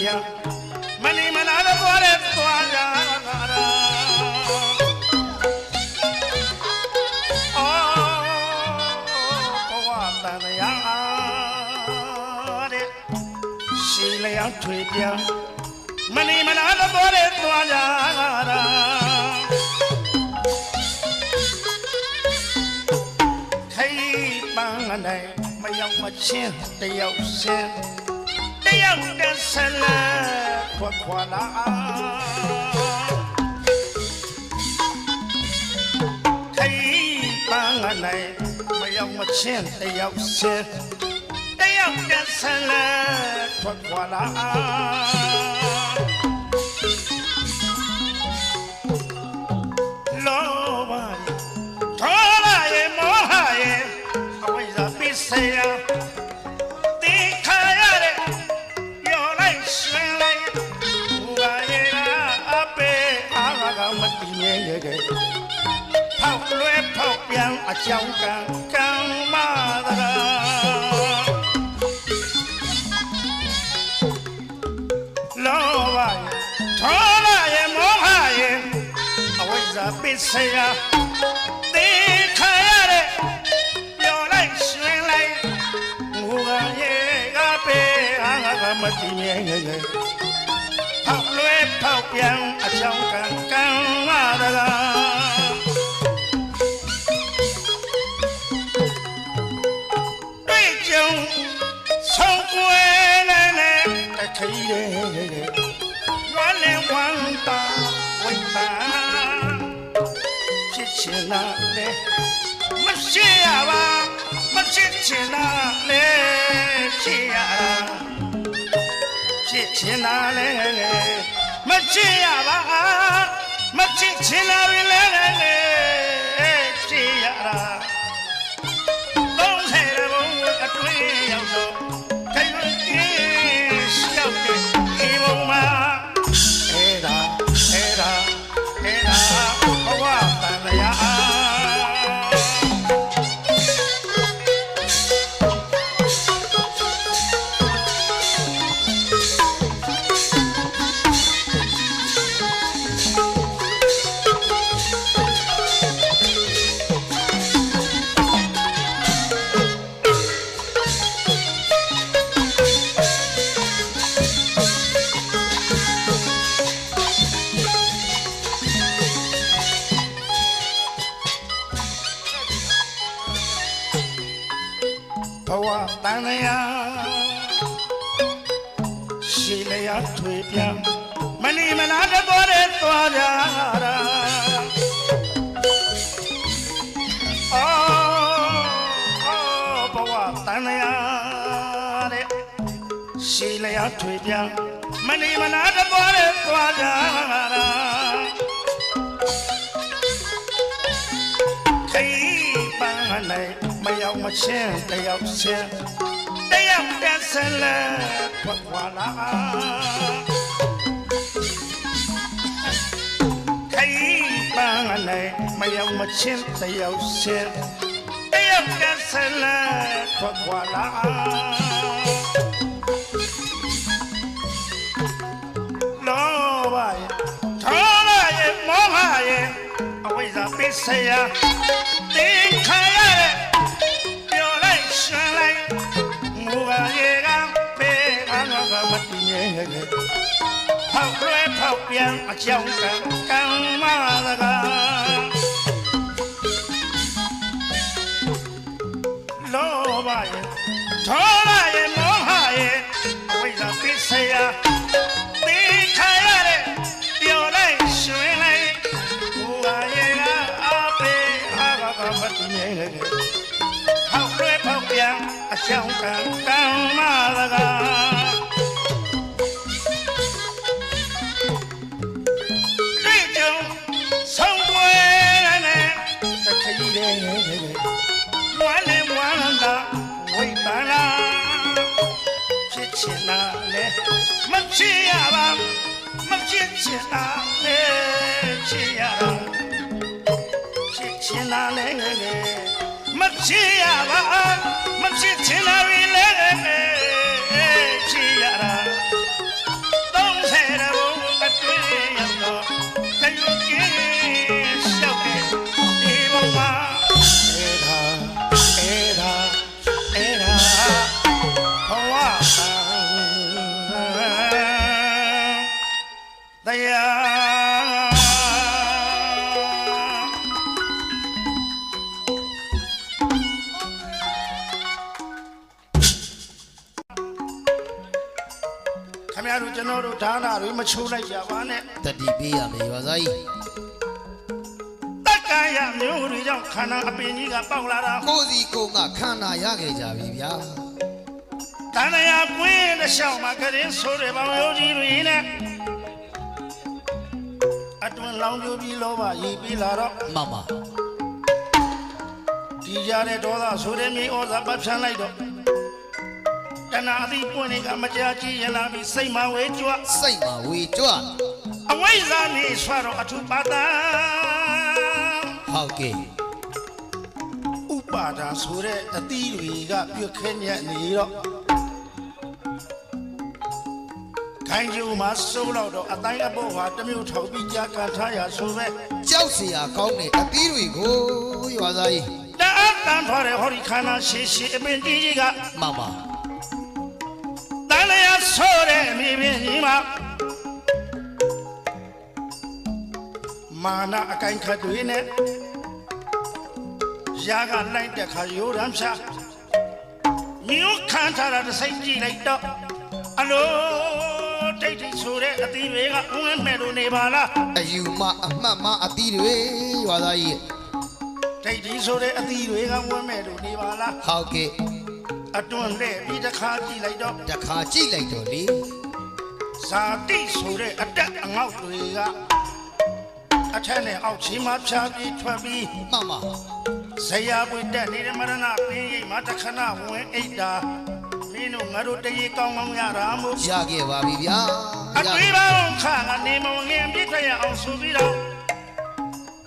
ပြန်မနေမနာတော့သွားတဲ့သွားကြတာအော်ဘဝတန်ရာတဲ့ရှိလျောင်းထွေပြန်မနေမနာတော့သွားတဲ့သွားကြတာနိုင်မရောက်မချင်းတယောက်စင်တယောက်တဆလာခွာလာခိုင်ပန်းနိုင်မရောက်မချင်းတယောက်စင်တယောက်တဆလာခွာလာလောဘထောလာရဲ့မောဟရဲ့ဆရာတိခါရတဲ့ပြောလိုက်ရှင်လိုက်ဘုရားရဲ့အပေအားကမတည်မြဲရဲ့ဖောက်လွဲဖောက်ပြန်အကြောင်းကံမသာလောဘထောလာရဲ့မောဟရဲ့အဝိဇ္ဇာပစ္စယတိခါရတဲ့မတည်မြဲငယ်ဖောက်လွဲဖောက်ပြန်အချောင်းကံမသာတွေ့ကြုံဆုံးကွယ်နဲ့တခိတဲ့ဝါလဲဝမ်းတာဝိပါဖြစ်ချင်လာလေမရှိရပါမဖြစ်ချင်လာလေဖြစ်ရဖြစ်ချင်လာလေမချစ်ရပါမချစ်ချင်လာလေဖြစ်ရတာ30ဘုံအတွင်းရောက်တော့ခိုင်လို့ကြည့်ရှောက်တဲ့ဒီဘုံမှာအဲ့ဒါဘဝတန်လျာဘဝတန်ရာရှိလျာထွေပြန်မလီမလာတဲ့ပေါ်တဲ့သွားကြတာအော်ဘဝတန်ရာတဲ့ရှိလျာထွေပြန်မလီမလာတဲ့ပေါ်တဲ့သွားကြတာခိပန်းနိုင်မရောက်မချင်းတယောက်ချင်းတယောက်တဆလာခွာလာခိုင်ပန်းနိုင်မရောက်မချင်းတယောက်ချင်းတယောက်တဆလာခွာလာလောဘရဲ့ထောလာရဲ့မောဟရဲ့အဝိဇ္ဇာပစ္စယသင်္ခါရတဲ့မတည်မြဲဖောက်လွဲဖောက်ပြန်အကြောင်းကံမသာလောဘရဲ့ထောလာရဲ့မောဟရဲ့အဝိဇ္ဇာပစ္စယသိခါရတဲ့ပြောလိုက်ရှင်လိုက်ဘုရားရဲ့အပေအားကမတည်မြဲဖောက်လွဲဖောက်ပြန်အကြောင်းကံမသာဝါလေဝမ်းသာဝိပါလာဖြစ်ချင်လာလေမဖြစ်ရပါမဖြစ်ချင်လာလေဖြစ်ရတာဖြစ်ချင်လာလေမဖြစ်ရပါမဖြစ်ချင်လာလေဖြစ်ရတာ တရားခမရတို့ကျွန်တော်တို့ဒါနာတွေမချိုးလိုက်ကြပါနဲ့ တတိပေးရမယ်ရွာသားကြီး တက္ကရာမျိုးတွေကြောင့်ခန္ဓာအပင်ကြီးကပေါက်လာတာ ကိုစီကိုငါခန္ဓာရခဲ့ကြပြီဗျာ တဏှာကွင်းတစ်လျှောက်မှာကရင်ဆိုးတဲ့ဘောင်ရိုးကြီးတွေနဲ့အတွင်လောင်ပြိုပြီးလောဘရေးပြီးလာတော့ မမ ဒီကြတဲ့ဒေါသဆိုတဲ့မြေဩဇာပတ်ဖြန်းလိုက်တော့တဏှာအသီးပွင့်တွေကမကြာကြည့်ရလာပြီးစိတ်မဝေကြွ စိတ်မှာဝေကြွ အဝိဇ္ဇာနေဆွတော့အထုပါဒံ ဟုတ်ကဲ့ ဥပါဒာဆိုတဲ့အသီးတွေကပြုတ်ခဲညက်နေတော့ခိုင်းကျူမှာစိုးတော့တော့အတိုင်းအပေါ်ဟာတစ်မျိုးထောက်ပြီးကြာကန်ထားရဆိုပဲ ကြောက်เสียကောင်းတဲ့အသီးတွေကိုရွာသားကြီး တအားတန်ထွက်တဲ့ဟောဒီခန္ဓာရှိရှိအပင်ကြီးကြီးက မမ တန်လျာဆိုတဲ့အမိပင်ကြီးမှာမာနအကိုင်ခတ်တွေနဲ့ရာကလိုက်တဲ့ခါရိုးရမ်းဖြာမြို့ခံထားတာတစ်စိတ်ကြည့်လိုက်တော့အလိုတိတ်တိတ်ဆိုတဲ့အသီးတွေကဝင်မဲ့လို့နေပါလား အယူမအမှတ်မအသီးတွေရွာသားကြီး တိတ်တိတ်ဆိုတဲ့အသီးတွေကဝင်မဲ့လို့နေပါလား ဟုတ်ကဲ့ အတွန်းနဲ့ပြီးတစ်ခါကြည့်လိုက်တော့ တခါကြည့်လိုက်တော့လေ ဇာတိဆိုတဲ့အတက်အငေါက်တွေကအထက်နဲ့အောက်ချီမှဖြာပြီးထွက်ပြီး မမ ဇရာပွင့်တက်နေတဲ့မရဏပင်ရိပ်မှာတခဏဝင်အိတ်တာမင်းတို့ငါတို့တရေကောင်းကောင်းရတာမို့ ရခဲ့ပါပြီဗျာ အတွေးပေါင်းခါကနေမငင်ပြစ်ထရအောင်ဆိုပြီးတော့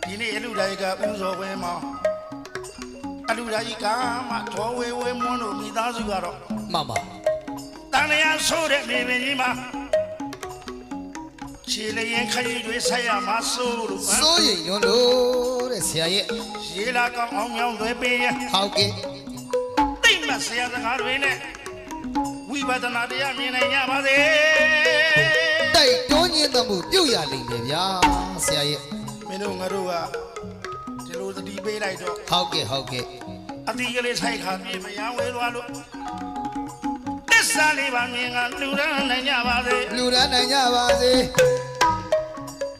ဒီနေ့အလူတိုင်းကဥဇော်ဝဲမောင်းအလူတိုင်းကမှတော်ဝဲဝဲမွန်းတို့မိသားစုကတော့ မမ တန်လျာဆိုတဲ့မိမကြီးမှာခြေလျင်ခရီးတွေဆက်ရမှာဆိုလို့ စိုးရိမ်လွန်းလို့တဲ့ဆရာရဲ့ ရေလာကောင်းအောင်မြောင်းတွေပေးရ ဟုတ်ကဲ့ တိတ်မဆရာစကားတွေနဲ့ဝိပဿနာတရားမြင်နိုင်ကြပါစေ တိုက်တွန်းခြင်းတမှုပြုတ်ရလိမ့်မယ်ဗျာဆရာရဲ့ မင်းတို့ငါတို့ကဒီလိုသတိပေးလိုက်တော့ ဟုတ်ကဲ့ဟုတ်ကဲ့ အတိကလေးဆိုင်ခါပြေမရဝဲသွားလို့တစ္ဆာလေးပါမြင်ကလူရန်နိုင်ကြပါစေ လူရန်နိုင်ကြပါစေ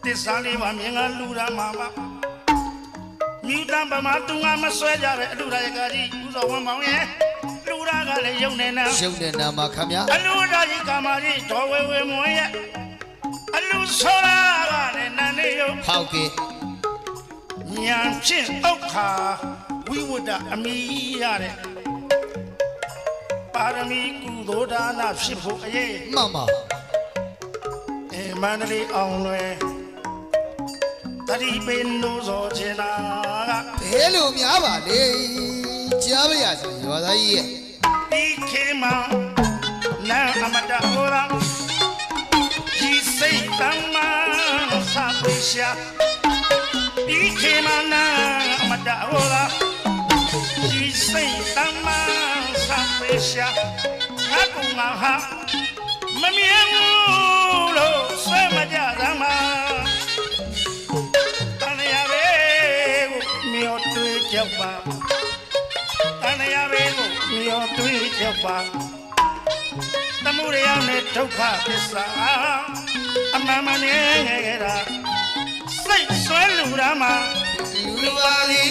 တစ္ဆာလေးပါမြင်ကလူရန်မှာမမြူတမ်းပမာသူငါမဆွဲကြတဲ့အလူရရကကြီးဥသောဝမ်းပေါင်းရဲ့လူရကလည်းယုံနေနာ ရှုံတဲ့နာမှာခမ အလူရကြီးကာမကြီးတော်ဝဲဝဲမွန်ရဲ့အလူဆိုရာကလည်းနန်းနေယုံ ဟုတ်ကဲ့ ဉာဏ်ဖြင့်အောက်ခါဝိဝတ္တအမိရတဲ့ပါရမီကုသိုလ်ဒါနဖြစ်ဖို့အရေး မမ မန္တလေးအောင်လွယ်တတိပင်လို့ဆိုချင်တာက ဘဲလို့များပါလေကြားပါရစေရွာသားကြီးရဲ့ ဒီခေမနာအမတဟောရာဒီစိတ်တမ်းမဆပ်ပိရှာဒီခေမနာအမတဟောရာဒီစိတ်တမ်းမဆပ်ပိရှာငါကငါဟာမမြင်ဘူးလို့ဆွဲမကြသမှာတန်ရပဲကိုမြော်တွေးကြောက်ပါတန်ရပဲကိုမြော်တွေးကြောက်ပါတမှုရရောက်နဲ့ဒုက္ခသစ္စာအမှန်မှန်နဲ့ငယ်ခဲ့တာစိတ်ဆွဲလူတာမှာ လူပါလေ